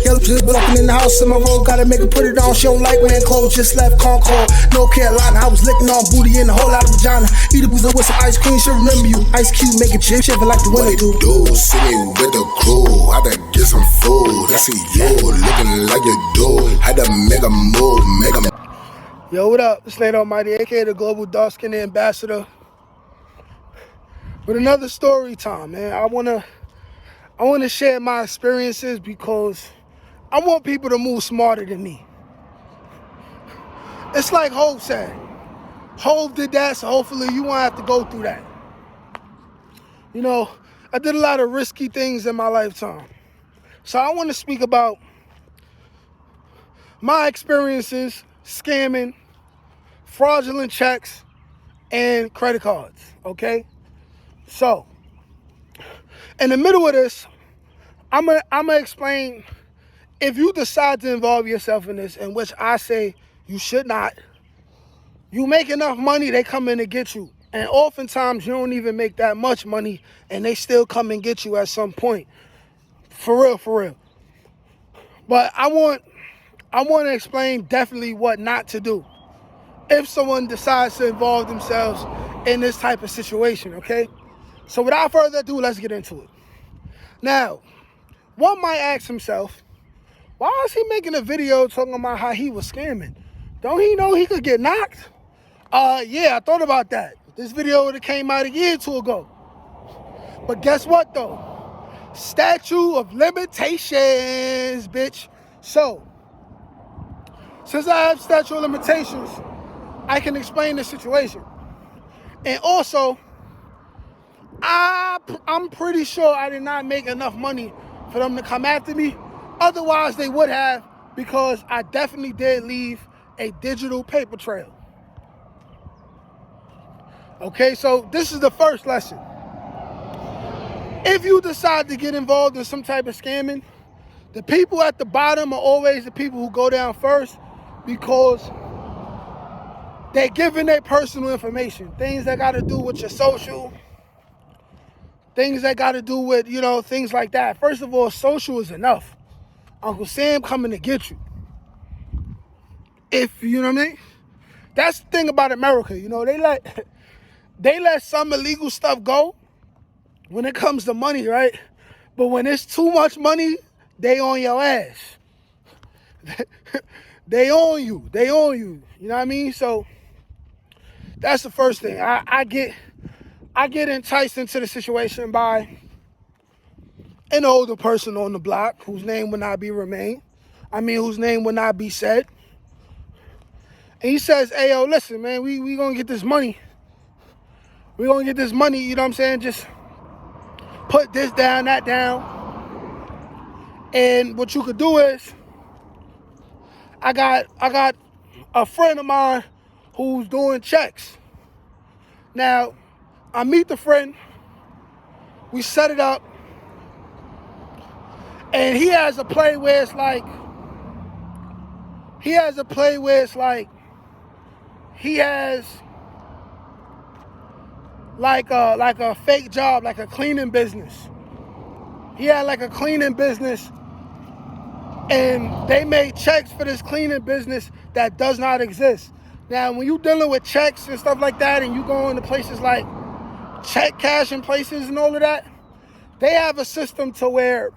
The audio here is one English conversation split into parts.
Yellow just walking in the house in my road, gotta make her put it on. She don't like wearing clothes, just left Concord, North Carolina. I was licking on booty in a whole lot of vagina. Eat a boozer with some ice cream, she'll remember you. Ice Cube make it chip, shiver like the winter do. See me with the crew, I done get some food. I see you looking like you do. Had to make a move, Yo, what up? It's Nate Almighty, aka the Global Dark Skin Ambassador. With another story time, man. I wanna share my experiences because I want people to move smarter than me. It's like Hov said. Hov did that, so hopefully you won't have to go through that. You know, I did a lot of risky things in my lifetime. So I want to speak about my experiences scamming, fraudulent checks, and credit cards, okay? So, in the middle of this, I'm gonna explain, if you decide to involve yourself in this, in which I say you should not, you make enough money, they come in to get you. And oftentimes you don't even make that much money and they still come and get you at some point. For real, for real. But I want to explain definitely what not to do if someone decides to involve themselves in this type of situation, okay? So without further ado, let's get into it. Now, one might ask himself, why is he making a video talking about how he was scamming? Don't he know he could get knocked? Yeah, I thought about that. This video would have came out a year or two ago. But guess what though? Statute of limitations, bitch. So, since I have statute of limitations, I can explain the situation. And also, I'm pretty sure I did not make enough money for them to come after me. Otherwise, they would have, because I definitely did leave a digital paper trail. Okay, so this is the first lesson. If you decide to get involved in some type of scamming, the people at the bottom are always the people who go down first, because they're giving their personal information. Things that got to do with your social, things that got to do with, you know, things like that. First of all, social is enough. Uncle Sam coming to get you. If, you know what I mean? That's the thing about America, you know, they let some illegal stuff go when it comes to money, right? But when it's too much money, they on your ass. They own you. They own you. You know what I mean? So that's the first thing. I get enticed into the situation by an older person on the block whose name will not be whose name will not be said. And he says, hey, yo, listen, man, we gonna get this money. We gonna get this money, you know what I'm saying? Just put this down, that down. And what you could do is, I got a friend of mine who's doing checks. Now, I meet the friend, we set it up, and he has a play where it's like, he has like a fake job, like a cleaning business. He had like a cleaning business, and they made checks for this cleaning business that does not exist. Now, when you dealing with checks and stuff like that, and you go into places like check cashing places and all of that, they have a system to where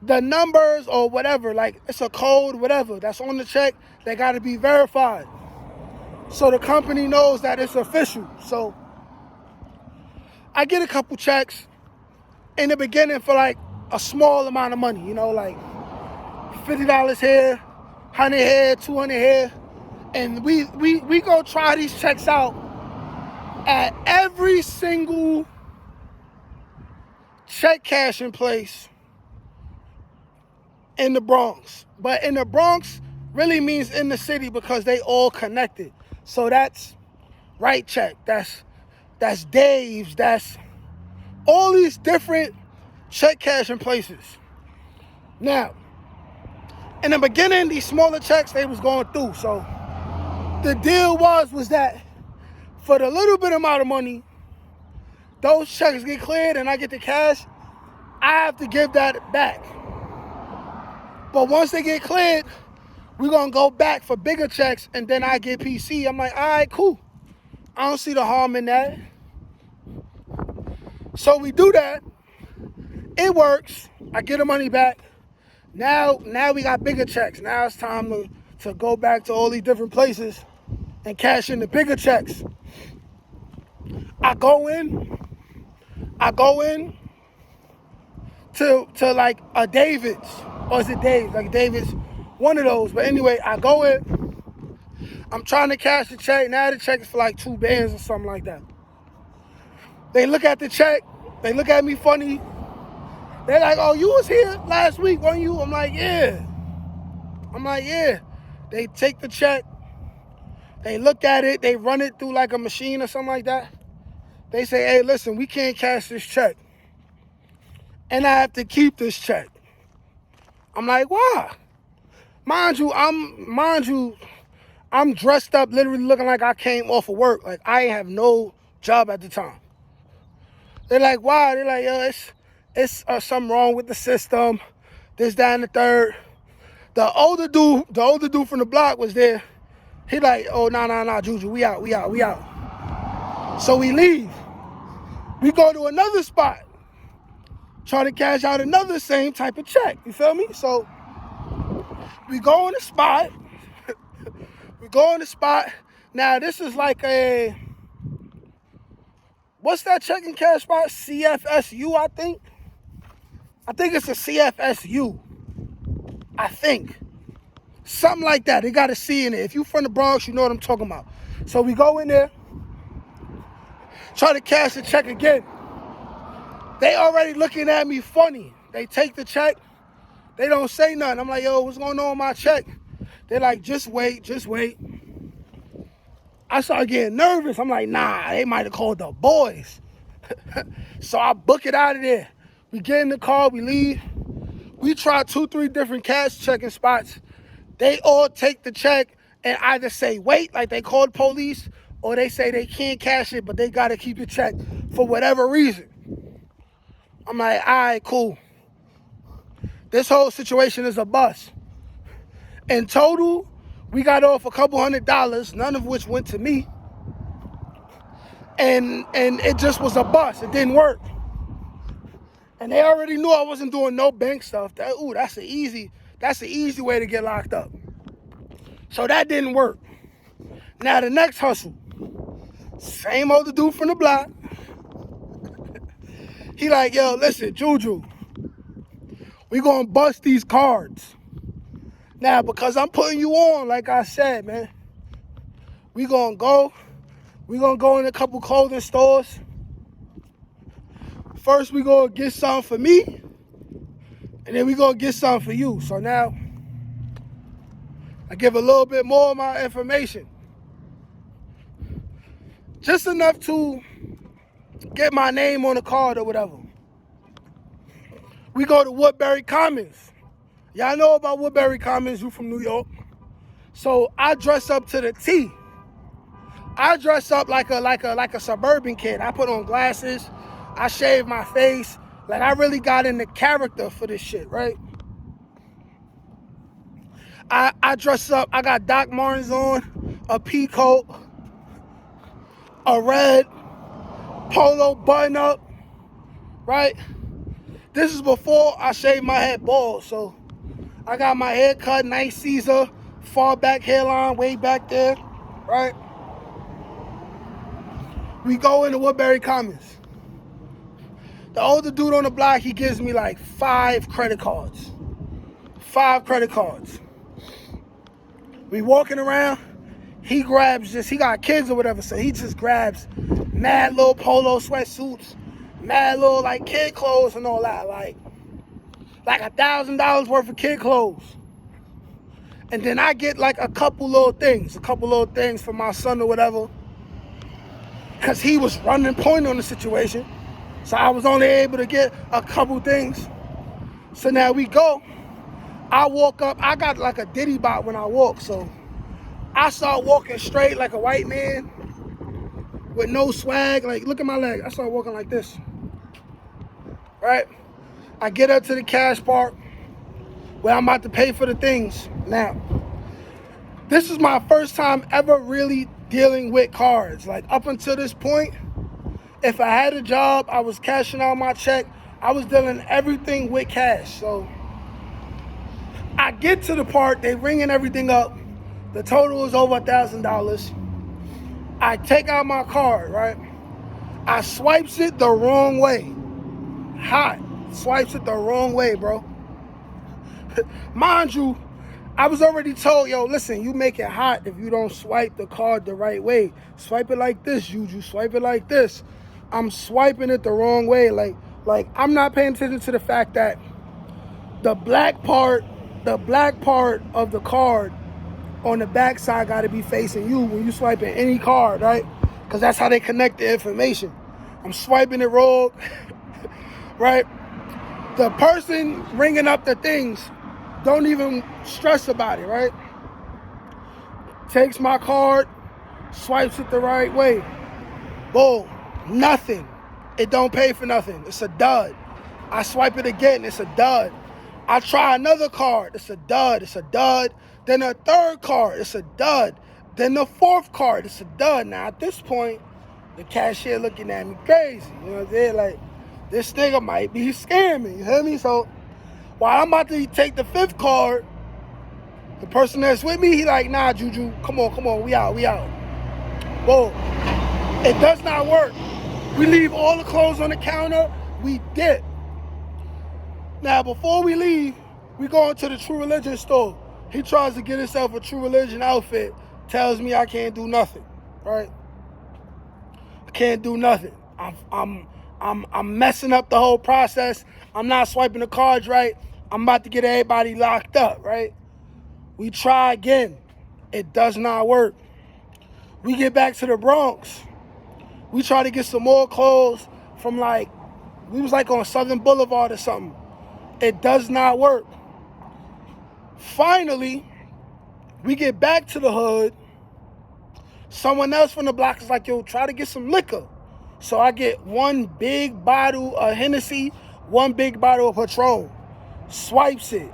the numbers or whatever, like it's a code, whatever, that's on the check, they got to be verified. So the company knows that it's official. So I get a couple checks in the beginning for like a small amount of money, you know, like $50 here, 100 here, 200 here. And we go try these checks out at every single check cashing place in the Bronx. But in the Bronx really means in the city because they all connected. So that's Right Check, that's Dave's, that's all these different check cashing places. Now, in the beginning, these smaller checks, they was going through. So the deal was that for the little bit amount of money, those checks get cleared and I get the cash, I have to give that back. But once they get cleared, we're going to go back for bigger checks, and then I get PC. I'm like, all right, cool. I don't see the harm in that. So we do that. It works. I get the money back. Now we got bigger checks. Now it's time to go back to all these different places and cash in the bigger checks. I go in to like a David's, or is it Dave's? Like David's, one of those. But anyway, I go in. I'm trying to cash the check. Now the check is for like 2 bands or something like that. They look at the check. They look at me funny. They're like, oh, you was here last week, weren't you? I'm like, yeah. They take the check. They look at it. They run it through like a machine or something like that. They say, hey, listen, we can't cash this check. And I have to keep this check. I'm like, why? Mind you, I'm dressed up, literally looking like I came off of work. Like, I ain't have no job at the time. They're like, why? They're like, yo, it's something wrong with the system. This, that, and the third. The older dude from the block was there. He like, oh, nah, Juju, we out. So we leave. We go to another spot. Try to cash out another same type of check. You feel me? So we go on the spot. Now this is like what's that checking cash spot? CFSU, I think. I think it's a CFSU. I think. Something like that. They got a C in it. If you from the Bronx, you know what I'm talking about. So we go in there, try to cash the check again. They already looking at me funny. They take the check. They don't say nothing. I'm like, yo, what's going on with my check? They're like, just wait. I start getting nervous. I'm like, nah, they might have called the boys. So I book it out of there. We get in the car, we leave. We try 2-3 different cash checking spots. They all take the check and either say wait, like they called police, or they say they can't cash it, but they got to keep the check for whatever reason. I'm like, all right, cool. This whole situation is a bust. In total, we got off a couple $100, none of which went to me. And it just was a bust. It didn't work. And they already knew I wasn't doing no bank stuff. That's an easy way to get locked up. So that didn't work. Now the next hustle. Same old dude from the block. He like, yo, listen, Juju, we gonna bust these cards. Now, because I'm putting you on, like I said, man, we gonna go in a couple clothing stores. First, we gonna get something for me, and then we gonna get something for you. So now, I give a little bit more of my information. Just enough to get my name on the card or whatever. We go to Woodbury Commons. Y'all know about Woodbury Commons, you from New York. So I dress up to the T. I dress up like a suburban kid. I put on glasses. I shave my face. Like, I really got in the character for this shit, right? I dress up. I got Doc Martens on, a pea coat, a red polo button up, right? This is before I shaved my head bald, so I got my hair cut, nice Caesar, far back hairline, way back there, right? We go into Woodbury Commons. The older dude on the block, he gives me like 5 credit cards. 5 credit cards. We walking around, he got kids or whatever, so he just grabs mad little polo sweatsuits, mad little like kid clothes and all that, like $1,000 worth of kid clothes. And then I get like a couple little things for my son or whatever, because he was running point on the situation. So I was only able to get a couple things. So now we go. I walk up. I got like a diddy bot when I walk. So I start walking straight like a white man with no swag. Like, look at my leg. I start walking like this. Right? I get up to the cash part. where I'm about to pay for the things. Now, this is my first time ever really dealing with cards. Like, up until this point, if I had a job, I was cashing out my check. I was dealing everything with cash. So I get to the part, they ringing everything up. The total is over $1,000. I take out my card, right? I swipes it the wrong way. Hot. Swipes it the wrong way, bro. Mind you, I was already told, yo, listen, you make it hot if you don't swipe the card the right way. Swipe it like this, Juju. Swipe it like this. I'm swiping it the wrong way. Like I'm not paying attention to the fact that the black part of the card on the back side got to be facing you when you swiping any card, right? Because that's how they connect the information. I'm swiping it wrong, right? The person ringing up the things don't even stress about it, right? Takes my card, swipes it the right way. Boom, nothing. It don't pay for nothing. It's a dud. I swipe it again, it's a dud. I try another card, it's a dud, it's a dud. Then a third card, it's a dud. Then the fourth card, it's a dud. Now at this point, the cashier looking at me crazy. You know what I'm saying? Like, this nigga might be scamming, you hear me? So while I'm about to take the fifth card, the person that's with me, he like, nah, Juju, come on, we out. Whoa, it does not work. We leave all the clothes on the counter, we dip. Now, before we leave, we go into the True Religion store. He tries to get himself a True Religion outfit, tells me I can't do nothing, right? I can't do nothing. I'm messing up the whole process. I'm not swiping the cards right. I'm about to get everybody locked up, right? We try again. It does not work. We get back to the Bronx. We try to get some more clothes from we was on Southern Boulevard or something. It does not work. Finally, we get back to the hood. Someone else from the block is like, yo, try to get some liquor. So I get one big bottle of Hennessy, one big bottle of Patron. Swipes it.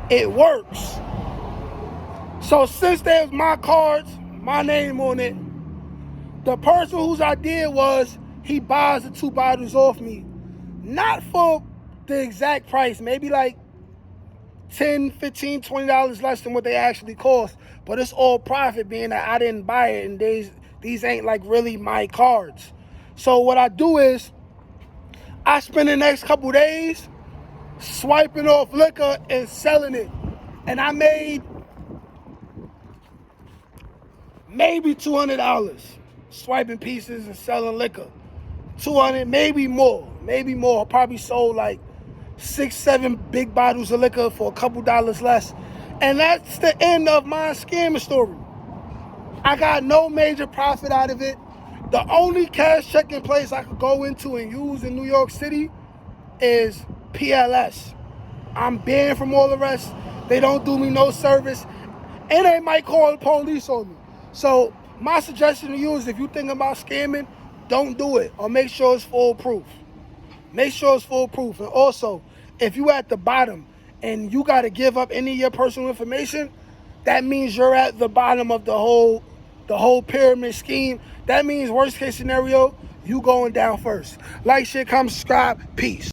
It works. So since there's my cards, my name on it, the person whose idea was he buys the 2 bottles off me. Not for the exact price, maybe like $10, $15, $20 less than what they actually cost. But it's all profit being that I didn't buy it and these ain't really my cards. So what I do is I spend the next couple days swiping off liquor and selling it. And I made maybe $200 swiping pieces and selling liquor. 200, maybe more. I probably sold 6, 7 big bottles of liquor for a couple dollars less. And that's the end of my scamming story. I got no major profit out of it. The only cash checking place I could go into and use in New York City is PLS. I'm banned from all the rest. They don't do me no service. And they might call the police on me. So my suggestion to you is if you think about scamming, don't do it, or make sure it's foolproof. Make sure it's foolproof. And also, if you at the bottom and you got to give up any of your personal information, that means you're at the bottom of the whole pyramid scheme. That means worst case scenario, you going down first. Like, share, comment, subscribe. Peace.